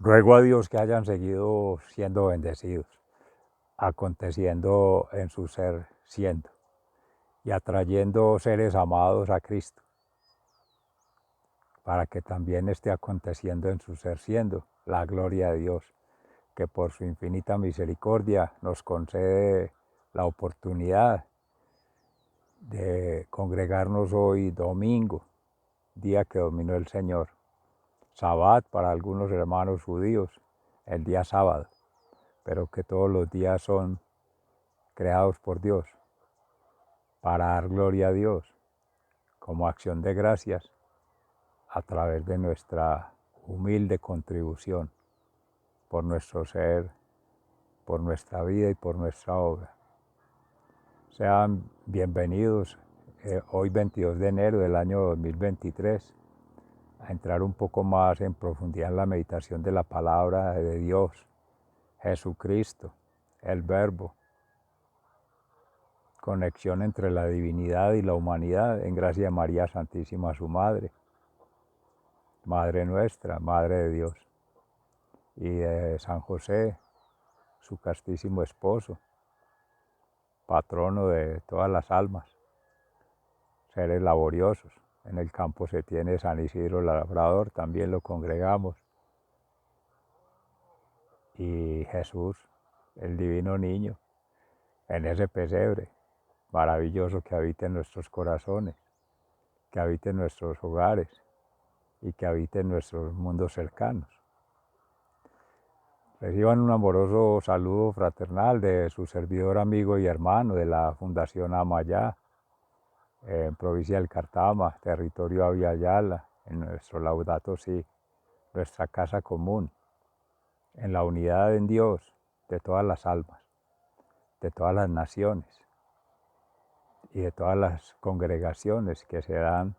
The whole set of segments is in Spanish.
Ruego a Dios que hayan seguido siendo bendecidos, aconteciendo en su ser siendo y atrayendo seres amados a Cristo, para que también esté aconteciendo en su ser siendo la gloria de Dios, que por su infinita misericordia nos concede la oportunidad de congregarnos hoy domingo, día que dominó el Señor. Sabbat para algunos hermanos judíos, el día sábado, pero que todos los días son creados por Dios para dar gloria a Dios como acción de gracias a través de nuestra humilde contribución por nuestro ser, por nuestra vida y por nuestra obra. Sean bienvenidos hoy 22 de enero del año 2023 a entrar un poco más en profundidad en la meditación de la palabra de Dios, Jesucristo, el Verbo, conexión entre la divinidad y la humanidad en gracia de María Santísima, su Madre, Madre nuestra, Madre de Dios, y de San José, su castísimo esposo, patrono de todas las almas, seres laboriosos. En el campo se tiene San Isidro Labrador, también lo congregamos, y Jesús, el divino niño, en ese pesebre maravilloso que habita en nuestros corazones, que habita en nuestros hogares y que habita en nuestros mundos cercanos. Reciban un amoroso saludo fraternal de su servidor, amigo y hermano de la Fundación Amayá, en provincia del Cartama, territorio Aviala, en nuestro Laudato Si, nuestra casa común, en la unidad en Dios de todas las almas, de todas las naciones y de todas las congregaciones que se dan,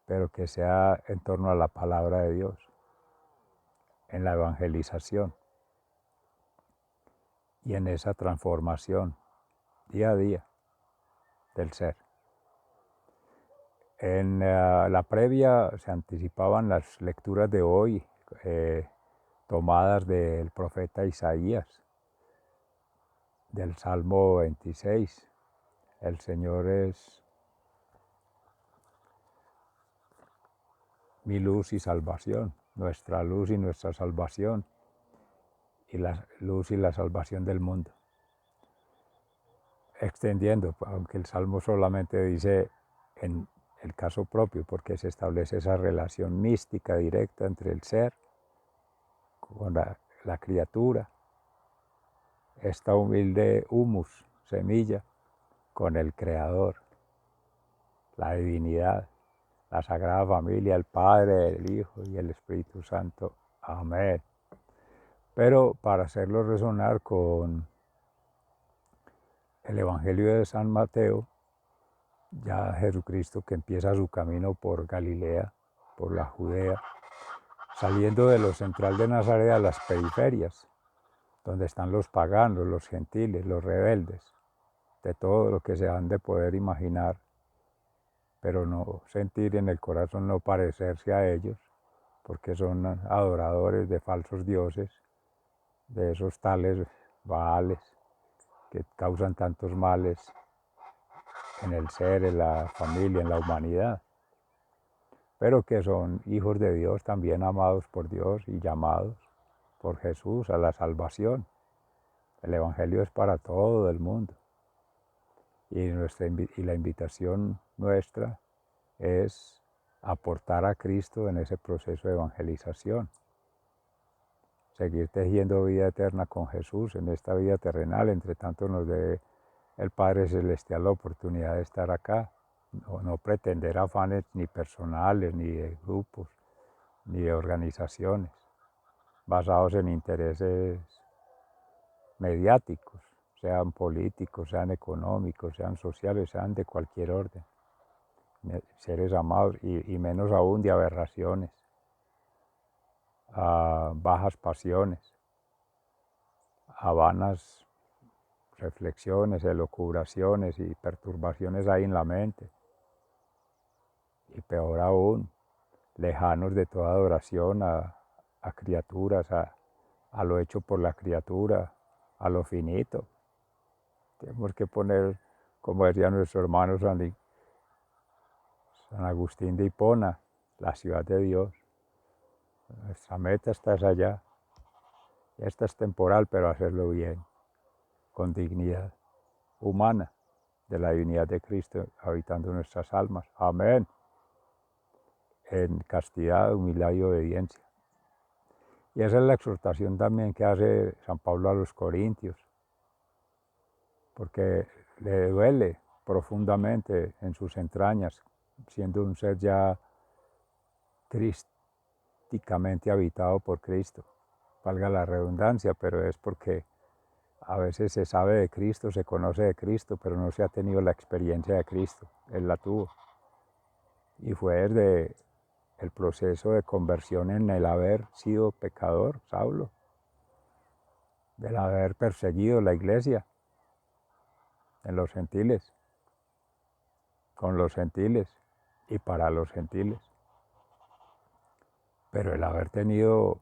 pero que sea en torno a la palabra de Dios, en la evangelización y en esa transformación día a día del ser. En la previa se anticipaban las lecturas de hoy, tomadas del profeta Isaías, del Salmo 26. El Señor es mi luz y salvación, nuestra luz y nuestra salvación, y la luz y la salvación del mundo. Extendiendo, aunque el Salmo solamente dice en el caso propio, porque se establece esa relación mística directa entre el ser con la criatura, esta humilde humus, semilla, con el Creador, la divinidad, la Sagrada Familia, el Padre, el Hijo y el Espíritu Santo. Amén. Pero para hacerlo resonar con el Evangelio de San Mateo, ya Jesucristo que empieza su camino por Galilea, por la Judea, saliendo de lo central de Nazaret a las periferias, donde están los paganos, los gentiles, los rebeldes, de todo lo que se han de poder imaginar, pero no sentir en el corazón, no parecerse a ellos, porque son adoradores de falsos dioses, de esos tales Baales que causan tantos males en el ser, en la familia, en la humanidad, pero que son hijos de Dios, también amados por Dios y llamados por Jesús a la salvación. El Evangelio es para todo el mundo y la invitación nuestra es aportar a Cristo en ese proceso de evangelización, seguir tejiendo vida eterna con Jesús en esta vida terrenal, entre tanto nos dé el Padre Celestial la oportunidad de estar acá, no pretender afanes ni personales, ni de grupos, ni de organizaciones, basados en intereses mediáticos, sean políticos, sean económicos, sean sociales, sean de cualquier orden, seres amados y menos aún de aberraciones, a bajas pasiones, a vanas reflexiones, elucubraciones y perturbaciones hay en la mente. Y peor aún, lejanos de toda adoración a a criaturas, a lo hecho por la criatura, a lo finito. Tenemos que poner, como decía nuestro hermano San Agustín de Hipona, la ciudad de Dios. Nuestra meta está allá. Esta es temporal, pero hacerlo bien, con dignidad humana, de la divinidad de Cristo habitando nuestras almas. Amén. En castidad, humildad y obediencia. Y esa es la exhortación también que hace San Pablo a los Corintios, porque le duele profundamente en sus entrañas, siendo un ser ya crísticamente habitado por Cristo. Valga la redundancia, pero es porque a veces se sabe de Cristo, se conoce de Cristo, pero no se ha tenido la experiencia de Cristo. Él la tuvo. Y fue desde el proceso de conversión en el haber sido pecador, Saulo, del haber perseguido la iglesia en los gentiles, con los gentiles y para los gentiles. Pero el haber tenido,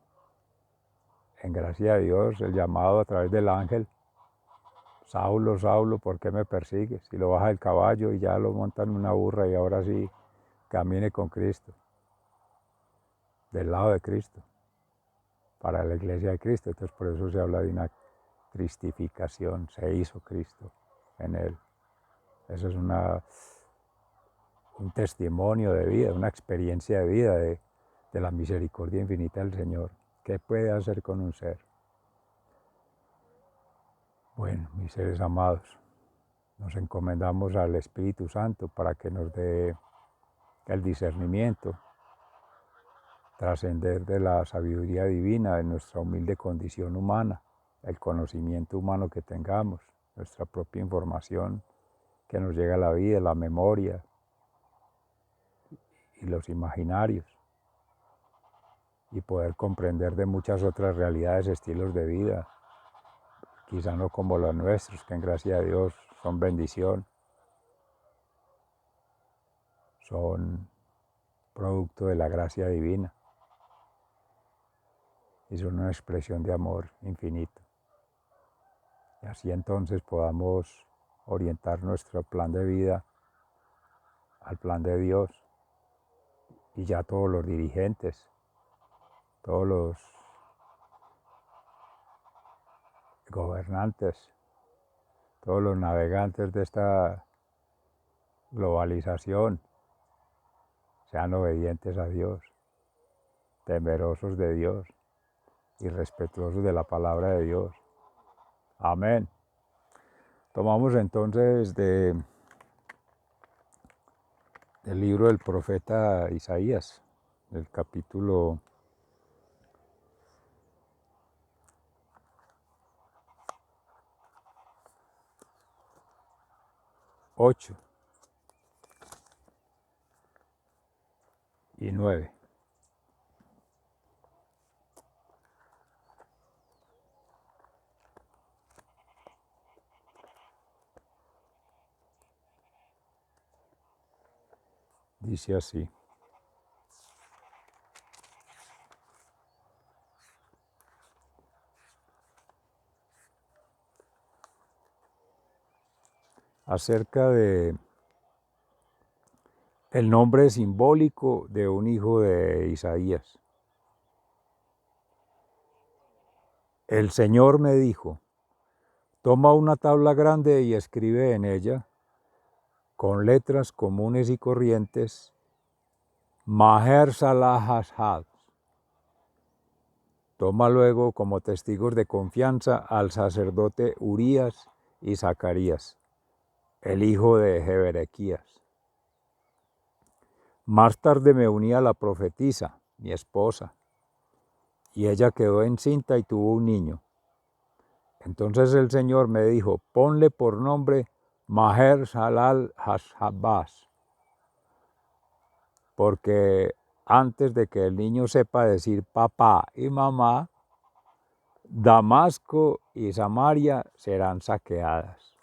en gracia de Dios, el llamado a través del ángel, Saulo, Saulo, ¿por qué me persigues? Y lo baja del caballo y ya lo montan en una burra y ahora sí camine con Cristo, del lado de Cristo, para la iglesia de Cristo. Entonces por eso se habla de una cristificación, se hizo Cristo en él. Eso es un testimonio de vida, una experiencia de vida de la misericordia infinita del Señor. ¿Qué puede hacer con un ser? Bueno, mis seres amados, nos encomendamos al Espíritu Santo para que nos dé el discernimiento, trascender de la sabiduría divina, de nuestra humilde condición humana, el conocimiento humano que tengamos, nuestra propia información que nos llega a la vida, la memoria y los imaginarios, y poder comprender de muchas otras realidades, estilos de vida, quizá no como los nuestros, que en gracia de Dios son bendición, son producto de la gracia divina y son una expresión de amor infinito. Y así entonces podamos orientar nuestro plan de vida al plan de Dios, y ya todos los dirigentes, todos los gobernantes, todos los navegantes de esta globalización sean obedientes a Dios, temerosos de Dios y respetuosos de la palabra de Dios. Amén. Tomamos entonces del libro del profeta Isaías, del capítulo 8 y 9. Dice así: acerca de el nombre simbólico de un hijo de Isaías. El Señor me dijo: toma una tabla grande y escribe en ella, con letras comunes y corrientes, Maher Salah Hashad. Toma luego como testigos de confianza al sacerdote Urías y Zacarías, el hijo de Jeberequías. Más tarde me uní a la profetisa, mi esposa, y ella quedó encinta y tuvo un niño. Entonces el Señor me dijo: ponle por nombre Maher Shalal Hashabás, porque antes de que el niño sepa decir papá y mamá, Damasco y Samaria serán saqueadas,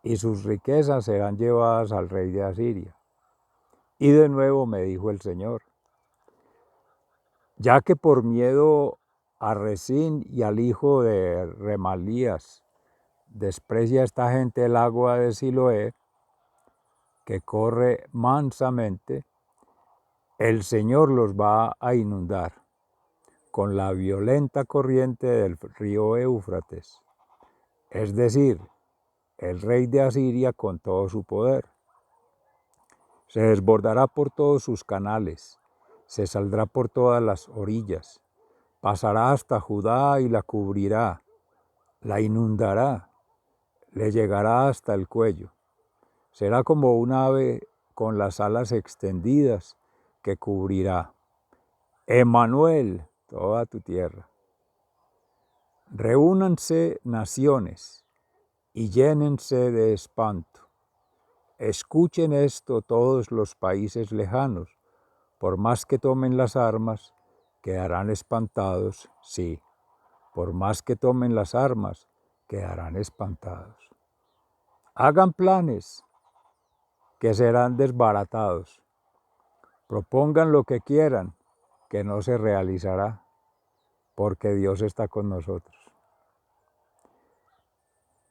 y sus riquezas serán llevadas al rey de Asiria. Y de nuevo me dijo el Señor: ya que por miedo a Rezín y al hijo de Remalías desprecia esta gente el agua de Siloé, que corre mansamente, el Señor los va a inundar con la violenta corriente del río Éufrates, es decir, el rey de Asiria con todo su poder. Se desbordará por todos sus canales, se saldrá por todas las orillas, pasará hasta Judá y la cubrirá, la inundará, le llegará hasta el cuello. Será como un ave con las alas extendidas que cubrirá. Emmanuel, toda tu tierra. Reúnanse naciones y llénense de espanto. Escuchen esto todos los países lejanos, por más que tomen las armas, quedarán espantados, sí, por más que tomen las armas, quedarán espantados. Hagan planes que serán desbaratados. Propongan lo que quieran, que no se realizará, porque Dios está con nosotros.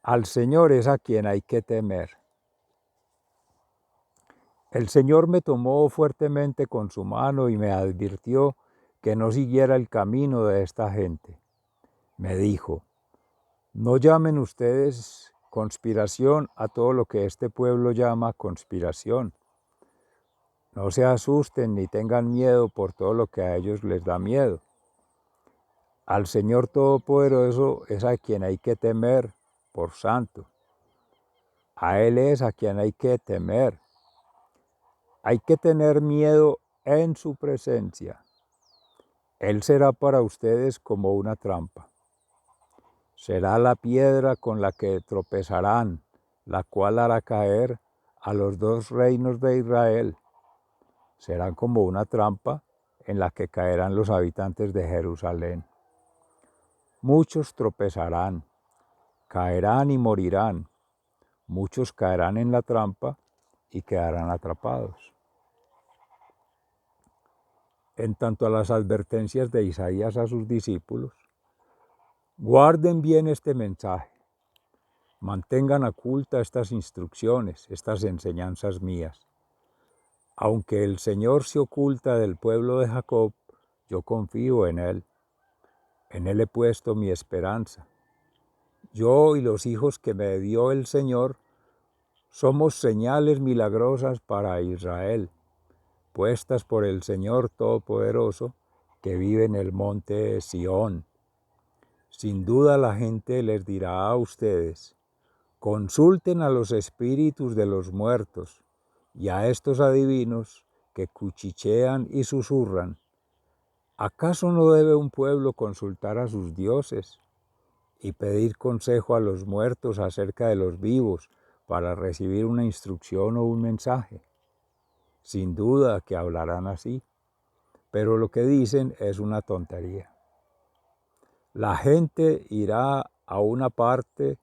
Al Señor es a quien hay que temer. El Señor me tomó fuertemente con su mano y me advirtió que no siguiera el camino de esta gente. Me dijo, no llamen ustedes conspiración a todo lo que este pueblo llama conspiración. No se asusten ni tengan miedo por todo lo que a ellos les da miedo. Al Señor Todopoderoso es a quien hay que temer por santo. A Él es a quien hay que temer. Hay que tener miedo en su presencia. Él será para ustedes como una trampa. Será la piedra con la que tropezarán, la cual hará caer a los dos reinos de Israel. Serán como una trampa en la que caerán los habitantes de Jerusalén. Muchos tropezarán, caerán y morirán. Muchos caerán en la trampa y quedarán atrapados. En tanto a las advertencias de Isaías a sus discípulos, guarden bien este mensaje, mantengan ocultas estas instrucciones, estas enseñanzas mías. Aunque el Señor se oculta del pueblo de Jacob, yo confío en Él he puesto mi esperanza. Yo y los hijos que me dio el Señor somos señales milagrosas para Israel, puestas por el Señor Todopoderoso, que vive en el monte Sión. Sin duda la gente les dirá a ustedes, consulten a los espíritus de los muertos y a estos adivinos que cuchichean y susurran. ¿Acaso no debe un pueblo consultar a sus dioses y pedir consejo a los muertos acerca de los vivos para recibir una instrucción o un mensaje? Sin duda que hablarán así, pero lo que dicen es una tontería. La gente irá a una parte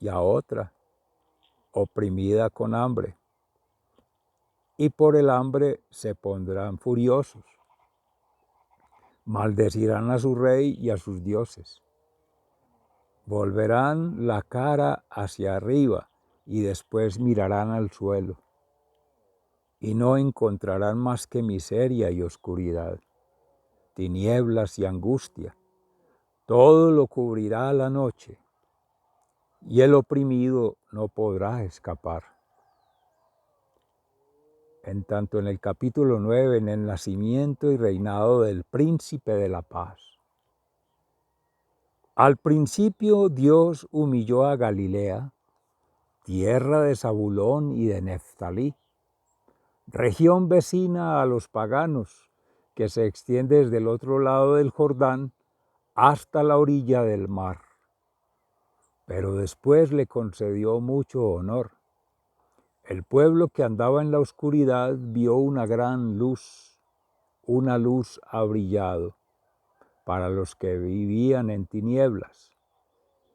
y a otra, oprimida con hambre, y por el hambre se pondrán furiosos. Maldecirán a su rey y a sus dioses. Volverán la cara hacia arriba y después mirarán al suelo, y no encontrarán más que miseria y oscuridad, tinieblas y angustia. Todo lo cubrirá la noche, y el oprimido no podrá escapar. En tanto en el capítulo 9, en el nacimiento y reinado del príncipe de la paz. Al principio Dios humilló a Galilea, tierra de Zabulón y de Neftalí, región vecina a los paganos, que se extiende desde el otro lado del Jordán hasta la orilla del mar. Pero después le concedió mucho honor. El pueblo que andaba en la oscuridad vio una gran luz, una luz ha brillado para los que vivían en tinieblas.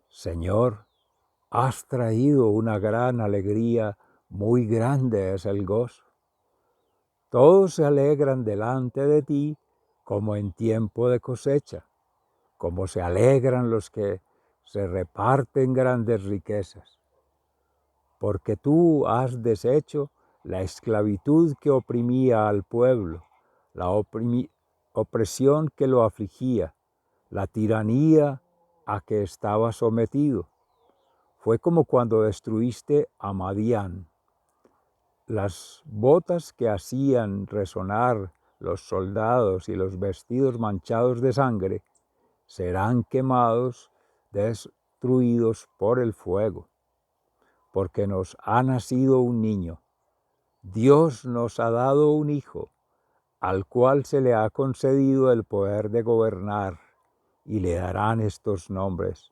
Señor, has traído una gran alegría, muy grande es el gozo. Todos se alegran delante de ti como en tiempo de cosecha, como se alegran los que se reparten grandes riquezas. Porque tú has deshecho la esclavitud que oprimía al pueblo, la opresión que lo afligía, la tiranía a que estaba sometido. Fue como cuando destruiste a Madián. Las botas que hacían resonar los soldados y los vestidos manchados de sangre serán quemados, destruidos por el fuego, porque nos ha nacido un niño. Dios nos ha dado un hijo, al cual se le ha concedido el poder de gobernar, y le darán estos nombres: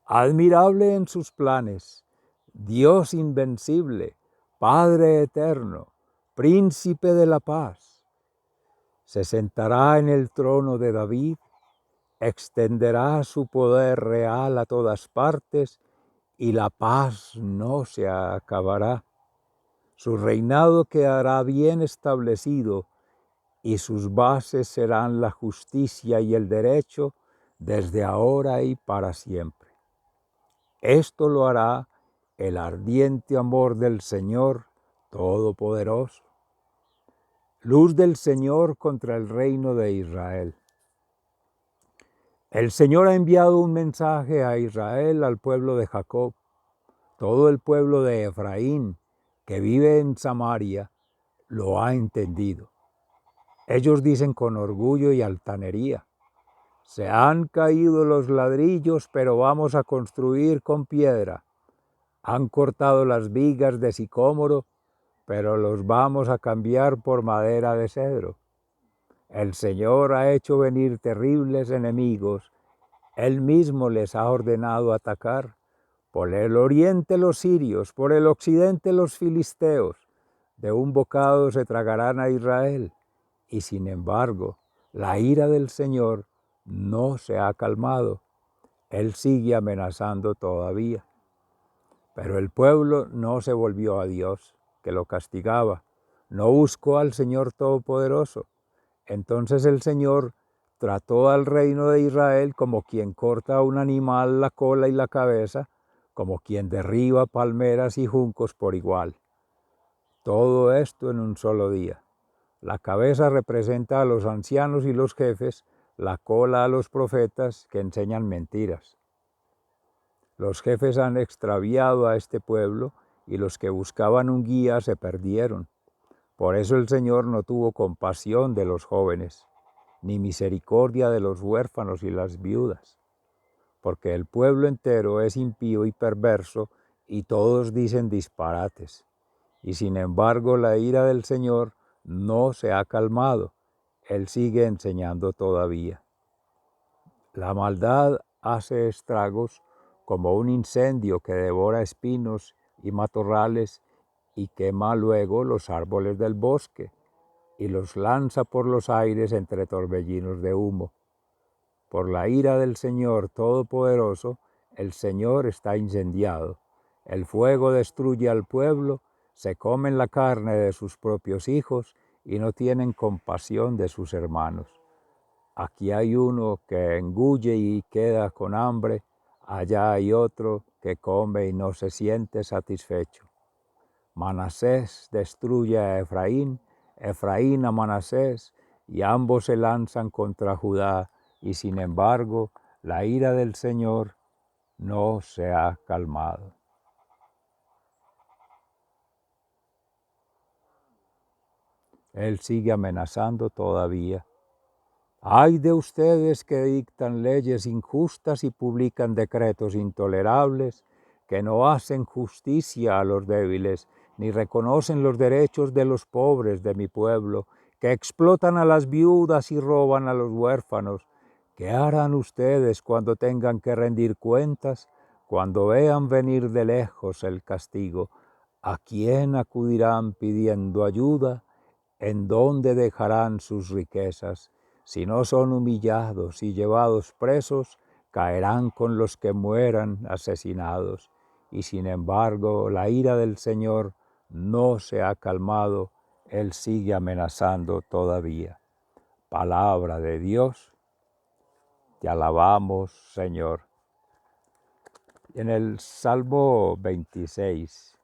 admirable en sus planes, Dios invencible, Padre eterno, Príncipe de la paz. Se sentará en el trono de David, extenderá su poder real a todas partes, y la paz no se acabará. Su reinado quedará bien establecido, y sus bases serán la justicia y el derecho desde ahora y para siempre. Esto lo hará el ardiente amor del Señor Todopoderoso. Luz del Señor contra el reino de Israel. El Señor ha enviado un mensaje a Israel, al pueblo de Jacob. Todo el pueblo de Efraín, que vive en Samaria, lo ha entendido. Ellos dicen con orgullo y altanería: se han caído los ladrillos, pero vamos a construir con piedra. Han cortado las vigas de sicómoro, pero los vamos a cambiar por madera de cedro. El Señor ha hecho venir terribles enemigos. Él mismo les ha ordenado atacar. Por el oriente los sirios, por el occidente los filisteos. De un bocado se tragarán a Israel. Y sin embargo, la ira del Señor no se ha calmado. Él sigue amenazando todavía. Pero el pueblo no se volvió a Dios, que lo castigaba. No buscó al Señor Todopoderoso. Entonces el Señor trató al reino de Israel como quien corta a un animal la cola y la cabeza, como quien derriba palmeras y juncos por igual. Todo esto en un solo día. La cabeza representa a los ancianos y los jefes, la cola a los profetas que enseñan mentiras. Los jefes han extraviado a este pueblo, y los que buscaban un guía se perdieron. Por eso el Señor no tuvo compasión de los jóvenes, ni misericordia de los huérfanos y las viudas, porque el pueblo entero es impío y perverso, y todos dicen disparates. Y sin embargo la ira del Señor no se ha calmado. Él sigue enseñando todavía. La maldad hace estragos como un incendio que devora espinos y matorrales y quema luego los árboles del bosque y los lanza por los aires entre torbellinos de humo. Por la ira del Señor Todopoderoso, el Señor está incendiado. El fuego destruye al pueblo, se comen la carne de sus propios hijos y no tienen compasión de sus hermanos. Aquí hay uno que engulle y queda con hambre, allá hay otro que come y no se siente satisfecho. Manasés destruye a Efraín, Efraín a Manasés, y ambos se lanzan contra Judá, y sin embargo la ira del Señor no se ha calmado. Él sigue amenazando todavía. Ay de ustedes que dictan leyes injustas y publican decretos intolerables, que no hacen justicia a los débiles, ni reconocen los derechos de los pobres de mi pueblo, que explotan a las viudas y roban a los huérfanos. ¿Qué harán ustedes cuando tengan que rendir cuentas, cuando vean venir de lejos el castigo? ¿A quién acudirán pidiendo ayuda? ¿En dónde dejarán sus riquezas? Si no son humillados y llevados presos, caerán con los que mueran asesinados. Y sin embargo, la ira del Señor no se ha calmado, Él sigue amenazando todavía. Palabra de Dios. Te alabamos, Señor. Y en el Salmo 26,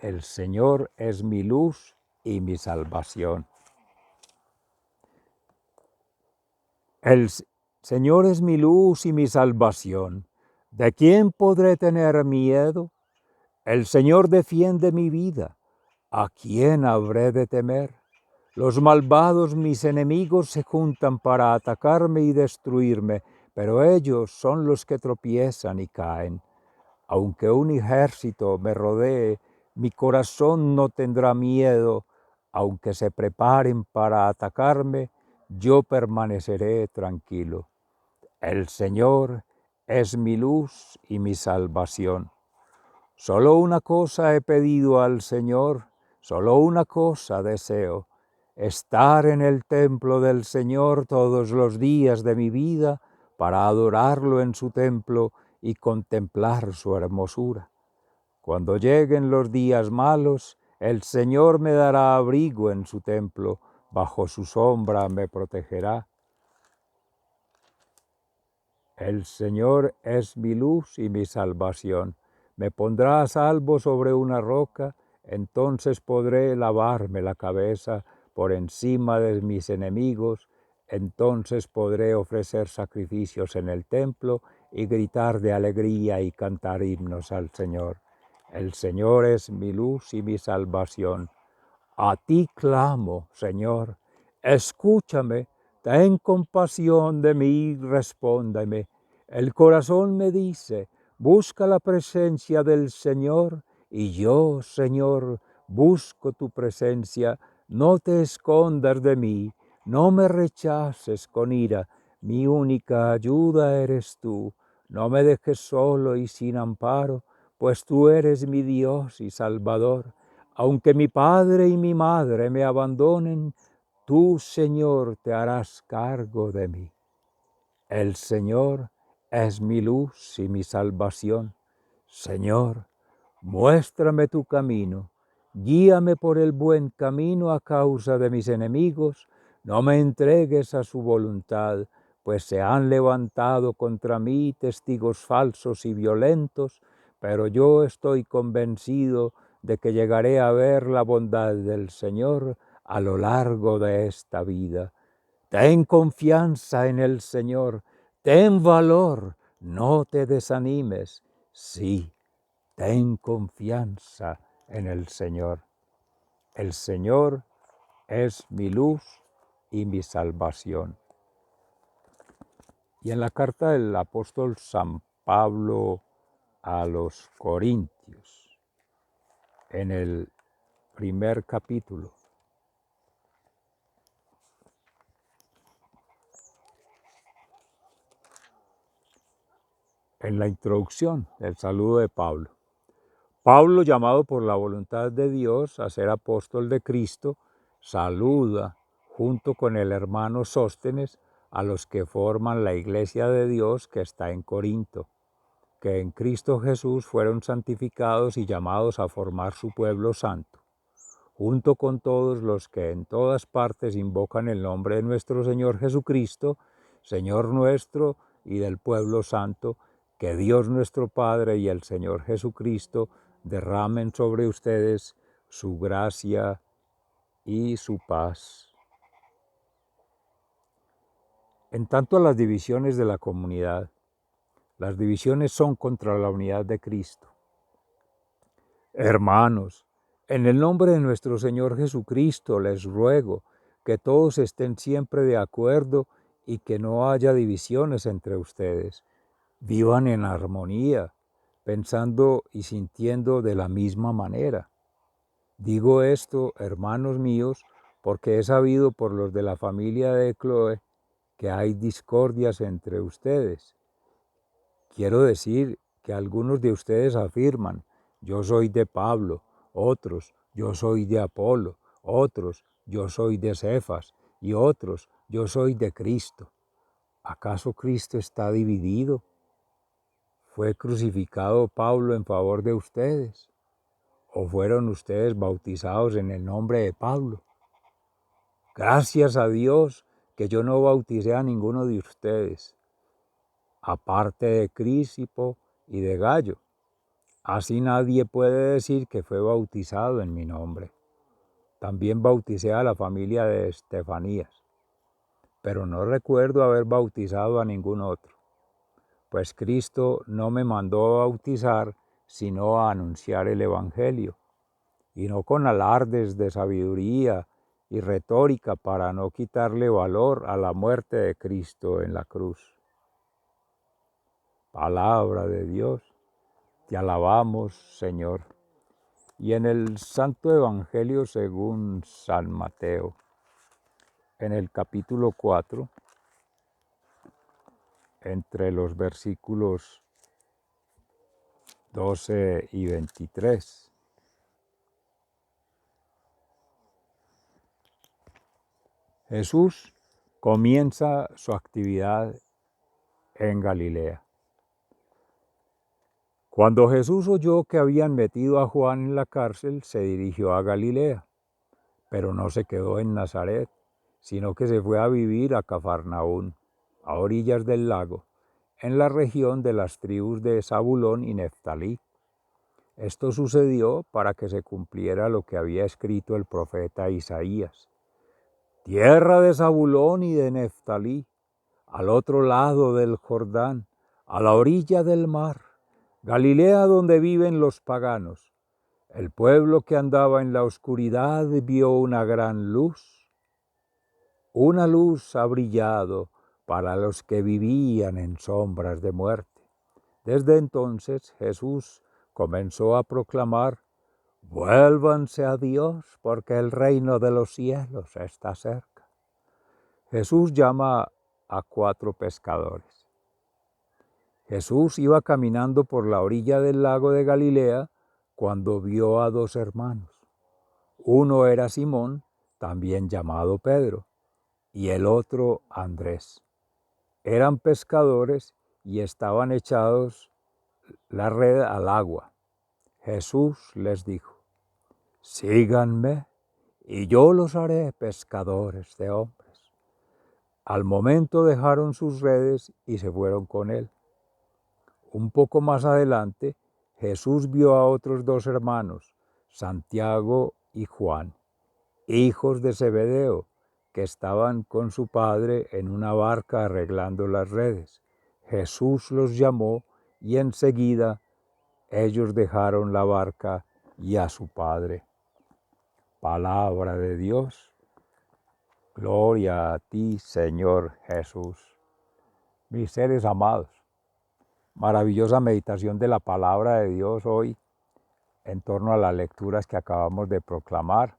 el Señor es mi luz y mi salvación. El Señor es mi luz y mi salvación. ¿De quién podré tener miedo? El Señor defiende mi vida. ¿A quién habré de temer? Los malvados, mis enemigos, se juntan para atacarme y destruirme, pero ellos son los que tropiezan y caen. Aunque un ejército me rodee, mi corazón no tendrá miedo. Aunque se preparen para atacarme, yo permaneceré tranquilo. El Señor es mi luz y mi salvación. Solo una cosa he pedido al Señor, solo una cosa deseo: estar en el templo del Señor todos los días de mi vida para adorarlo en su templo y contemplar su hermosura. Cuando lleguen los días malos, el Señor me dará abrigo en su templo, bajo su sombra me protegerá. El Señor es mi luz y mi salvación. Me pondrá a salvo sobre una roca, entonces podré lavarme la cabeza por encima de mis enemigos, entonces podré ofrecer sacrificios en el templo y gritar de alegría y cantar himnos al Señor. El Señor es mi luz y mi salvación. A ti clamo, Señor, escúchame, ten compasión de mí y respóndeme. El corazón me dice, busca la presencia del Señor, y yo, Señor, busco tu presencia. No te escondas de mí, no me rechaces con ira, mi única ayuda eres tú. No me dejes solo y sin amparo, pues tú eres mi Dios y Salvador. Aunque mi padre y mi madre me abandonen, tú, Señor, te harás cargo de mí. El Señor es mi luz y mi salvación. Señor, muéstrame tu camino, guíame por el buen camino a causa de mis enemigos. No me entregues a su voluntad, pues se han levantado contra mí testigos falsos y violentos, pero yo estoy convencido de que llegaré a ver la bondad del Señor a lo largo de esta vida. Ten confianza en el Señor, ten valor, no te desanimes. Sí, ten confianza en el Señor. El Señor es mi luz y mi salvación. Y en la carta del apóstol San Pablo a los Corintios, en el primer capítulo, en la introducción, el saludo de Pablo. Pablo, llamado por la voluntad de Dios a ser apóstol de Cristo, saluda, junto con el hermano Sóstenes, a los que forman la iglesia de Dios que está en Corinto, que en Cristo Jesús fueron santificados y llamados a formar su pueblo santo, junto con todos los que en todas partes invocan el nombre de nuestro Señor Jesucristo, Señor nuestro y del pueblo santo. Que Dios nuestro Padre y el Señor Jesucristo derramen sobre ustedes su gracia y su paz. En tanto a las divisiones de la comunidad, las divisiones son contra la unidad de Cristo. Hermanos, en el nombre de nuestro Señor Jesucristo les ruego que todos estén siempre de acuerdo y que no haya divisiones entre ustedes. Vivan en armonía, pensando y sintiendo de la misma manera. Digo esto, hermanos míos, porque he sabido por los de la familia de Cloé que hay discordias entre ustedes. Quiero decir que algunos de ustedes afirman, yo soy de Pablo, otros, yo soy de Apolo, otros, yo soy de Cefas, y otros, yo soy de Cristo. ¿Acaso Cristo está dividido? ¿Fue crucificado Pablo en favor de ustedes? ¿O fueron ustedes bautizados en el nombre de Pablo? Gracias a Dios que yo no bauticé a ninguno de ustedes, aparte de Crispo y de Gallo. Así nadie puede decir que fue bautizado en mi nombre. También bauticé a la familia de Estefanías, pero no recuerdo haber bautizado a ningún otro, pues Cristo no me mandó a bautizar, sino a anunciar el Evangelio, y no con alardes de sabiduría y retórica para no quitarle valor a la muerte de Cristo en la cruz. Palabra de Dios, te alabamos, Señor. Y en el Santo Evangelio según San Mateo, en el capítulo 4, entre los versículos 12 y 23, Jesús comienza su actividad en Galilea. Cuando Jesús oyó que habían metido a Juan en la cárcel, se dirigió a Galilea, pero no se quedó en Nazaret, sino que se fue a vivir a Cafarnaún, a orillas del lago, en la región de las tribus de Zabulón y Neftalí. Esto sucedió para que se cumpliera lo que había escrito el profeta Isaías. Tierra de Zabulón y de Neftalí, al otro lado del Jordán, a la orilla del mar, Galilea donde viven los paganos. El pueblo que andaba en la oscuridad vio una gran luz. Una luz ha brillado para los que vivían en sombras de muerte. Desde entonces Jesús comenzó a proclamar: vuélvanse a Dios, porque el reino de los cielos está cerca. Jesús llama a 4 pescadores. Jesús iba caminando por la orilla del lago de Galilea cuando vio a 2 hermanos. Uno era Simón, también llamado Pedro, y el otro Andrés. Eran pescadores y estaban echados la red al agua. Jesús les dijo: síganme y yo los haré pescadores de hombres. Al momento dejaron sus redes y se fueron con él. Un poco más adelante, Jesús vio a otros 2 hermanos, Santiago y Juan, hijos de Zebedeo, que estaban con su padre en una barca arreglando las redes. Jesús los llamó y enseguida ellos dejaron la barca y a su padre. Palabra de Dios. Gloria a ti, Señor Jesús. Mis seres amados, maravillosa meditación de la palabra de Dios hoy en torno a las lecturas que acabamos de proclamar.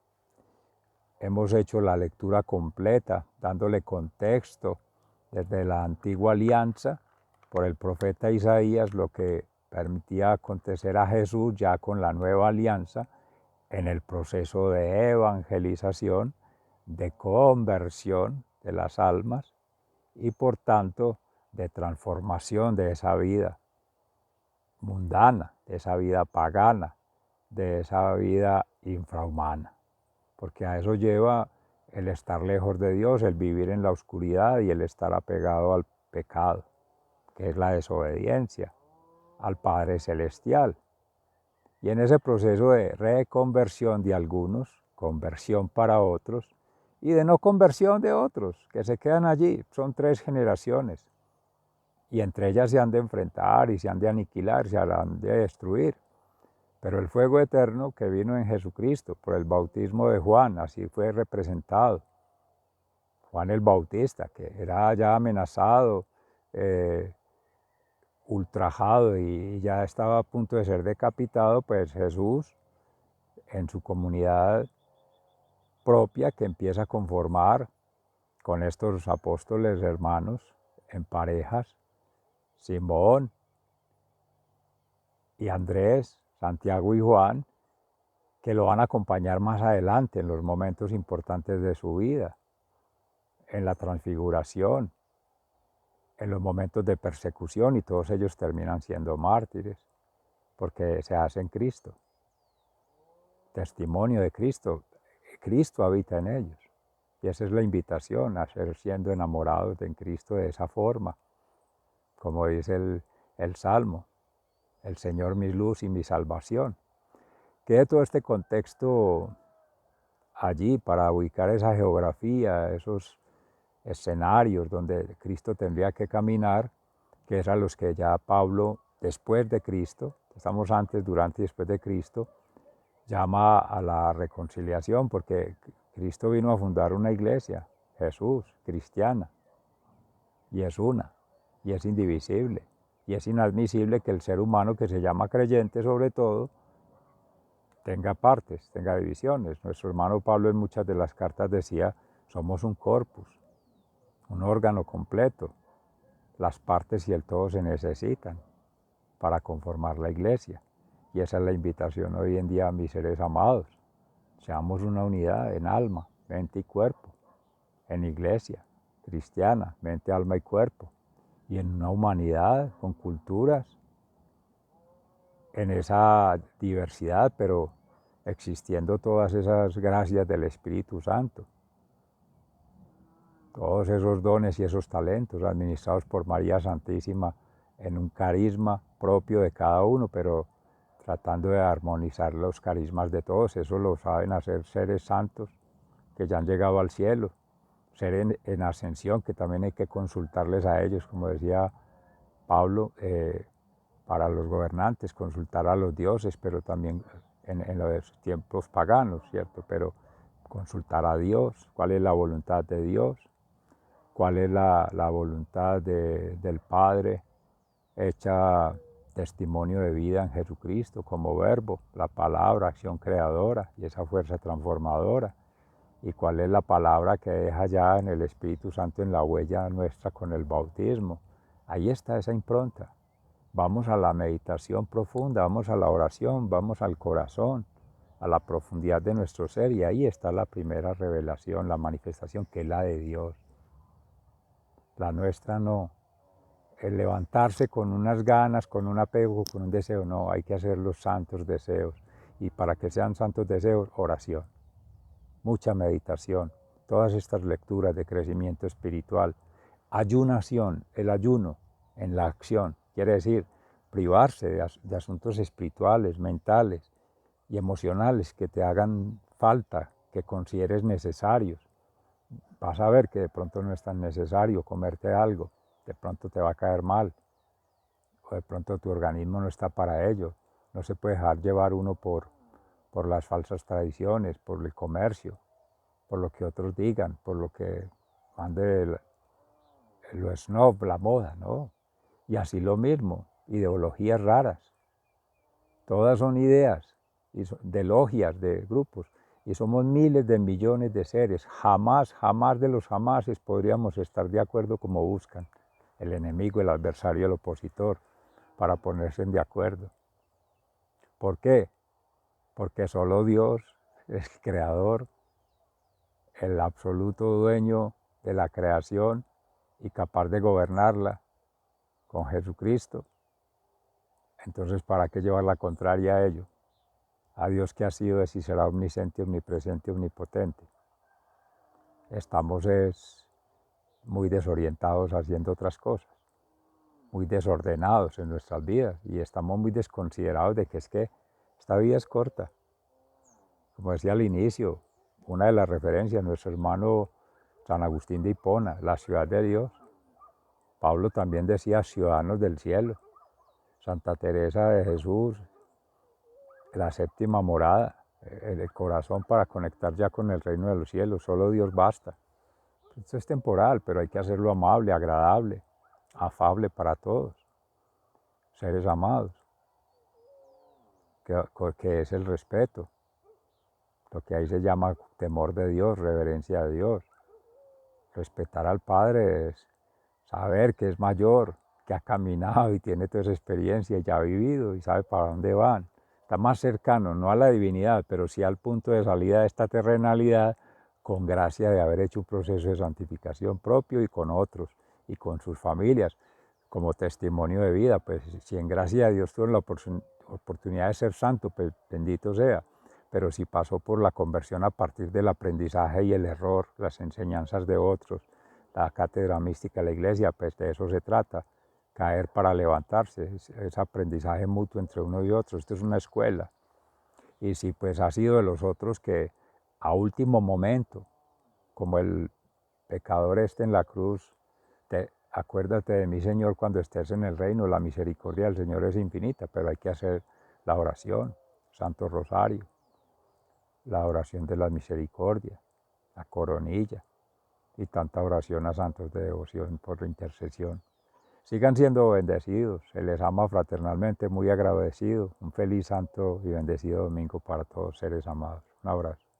Hemos hecho la lectura completa, dándole contexto desde la antigua alianza por el profeta Isaías, lo que permitía acontecer a Jesús ya con la nueva alianza en el proceso de evangelización, de conversión de las almas y por tanto de transformación de esa vida mundana, de esa vida pagana, de esa vida infrahumana. Porque a eso lleva el estar lejos de Dios, el vivir en la oscuridad y el estar apegado al pecado, que es la desobediencia al Padre Celestial. Y en ese proceso de reconversión de algunos, conversión para otros, y de no conversión de otros, que se quedan allí, son 3 generaciones, y entre ellas se han de enfrentar y se han de aniquilar, se han de destruir. Pero el fuego eterno que vino en Jesucristo por el bautismo de Juan, así fue representado. Juan el Bautista, que era ya amenazado, ultrajado y ya estaba a punto de ser decapitado, pues Jesús en su comunidad propia que empieza a conformar con estos apóstoles hermanos en parejas, Simón y Andrés, Santiago y Juan, que lo van a acompañar más adelante en los momentos importantes de su vida, en la transfiguración, en los momentos de persecución, y todos ellos terminan siendo mártires porque se hacen Cristo, testimonio de Cristo. Cristo habita en ellos. Y esa es la invitación, a ser siendo enamorados en Cristo de esa forma, como dice el Salmo, el Señor mi luz y mi salvación. Quede todo este contexto allí para ubicar esa geografía, esos escenarios donde Cristo tendría que caminar, que eran los que ya Pablo, después de Cristo, estamos antes, durante y después de Cristo, llama a la reconciliación, porque Cristo vino a fundar una iglesia, Jesús, cristiana, y es una, y es indivisible, y es inadmisible que el ser humano que se llama creyente sobre todo, tenga partes, tenga divisiones. Nuestro hermano Pablo en muchas de las cartas decía, somos un corpus, un órgano completo. Las partes y el todo se necesitan para conformar la iglesia. Y esa es la invitación hoy en día a mis seres amados. Seamos una unidad en alma, mente y cuerpo, en iglesia cristiana, mente, alma y cuerpo, y en una humanidad con culturas, en esa diversidad, pero existiendo todas esas gracias del Espíritu Santo, todos esos dones y esos talentos administrados por María Santísima en un carisma propio de cada uno, pero tratando de armonizar los carismas de todos. Eso lo saben hacer seres santos que ya han llegado al cielo, seres en ascensión, que también hay que consultarles a ellos, como decía Pablo, para los gobernantes, consultar a los dioses, pero también en los tiempos paganos, ¿cierto? Pero consultar a Dios, cuál es la voluntad de Dios, cuál es la voluntad del Padre, hecha testimonio de vida en Jesucristo como verbo, la palabra, acción creadora y esa fuerza transformadora, y cuál es la palabra que deja ya en el Espíritu Santo en la huella nuestra con el bautismo. Ahí está esa impronta. Vamos a la meditación profunda, vamos a la oración, vamos al corazón, a la profundidad de nuestro ser, y ahí está la primera revelación, la manifestación, que es la de Dios. La nuestra no. El levantarse con unas ganas, con un apego, con un deseo, no, hay que hacer los santos deseos. Y para que sean santos deseos, oración, mucha meditación, todas estas lecturas de crecimiento espiritual. Ayunación, el ayuno en la acción, quiere decir privarse de asuntos espirituales, mentales y emocionales que te hagan falta, que consideres necesarios. Vas a ver que de pronto no es tan necesario comerte algo, de pronto te va a caer mal, o de pronto tu organismo no está para ello. No se puede dejar llevar uno por las falsas tradiciones, por el comercio, por lo que otros digan, por lo que mande lo snob, la moda, ¿no? Y así lo mismo, ideologías raras. Todas son ideas de logias, de grupos, y somos miles de millones de seres. Jamás, jamás de los jamases podríamos estar de acuerdo como buscan el enemigo, el adversario, el opositor, para ponerse de acuerdo. ¿Por qué? Porque solo Dios, el creador, el absoluto dueño de la creación y capaz de gobernarla con Jesucristo. Entonces, ¿para qué llevar la contraria a ello? A Dios que ha sido, es y será omnisciente, omnipresente, omnipotente. Estamos muy desorientados haciendo otras cosas, muy desordenados en nuestras vidas, y estamos muy desconsiderados de que es que esta vida es corta. Como decía al inicio, una de las referencias, nuestro hermano San Agustín de Hipona, la ciudad de Dios. Pablo también decía ciudadanos del cielo. Santa Teresa de Jesús, la séptima morada, el corazón para conectar ya con el reino de los cielos. Solo Dios basta. Esto es temporal, pero hay que hacerlo amable, agradable, afable para todos, seres amados, que es el respeto, lo que ahí se llama temor de Dios, reverencia de Dios. Respetar al Padre es saber que es mayor, que ha caminado y tiene toda esa experiencia y ya ha vivido y sabe para dónde van. Está más cercano, no a la divinidad, pero sí al punto de salida de esta terrenalidad, con gracia de haber hecho un proceso de santificación propio y con otros y con sus familias, como testimonio de vida. Pues si en gracia de Dios tuve la oportunidad de ser santo, pues bendito sea. pero si pasó por la conversión a partir del aprendizaje y el error, las enseñanzas de otros, la cátedra mística de la iglesia, pues de eso se trata, caer para levantarse, es aprendizaje mutuo entre uno y otro, esto es una escuela. Y si pues ha sido de los otros que a último momento, como el pecador en la cruz, acuérdate de mí, Señor, cuando estés en el reino, la misericordia del Señor es infinita, pero hay que hacer la oración, Santo Rosario, la oración de la misericordia, la coronilla y tanta oración a santos de devoción por la intercesión. Sigan siendo bendecidos, se les ama fraternalmente, muy agradecido. Un feliz, santo y bendecido domingo para todos seres amados. Un abrazo.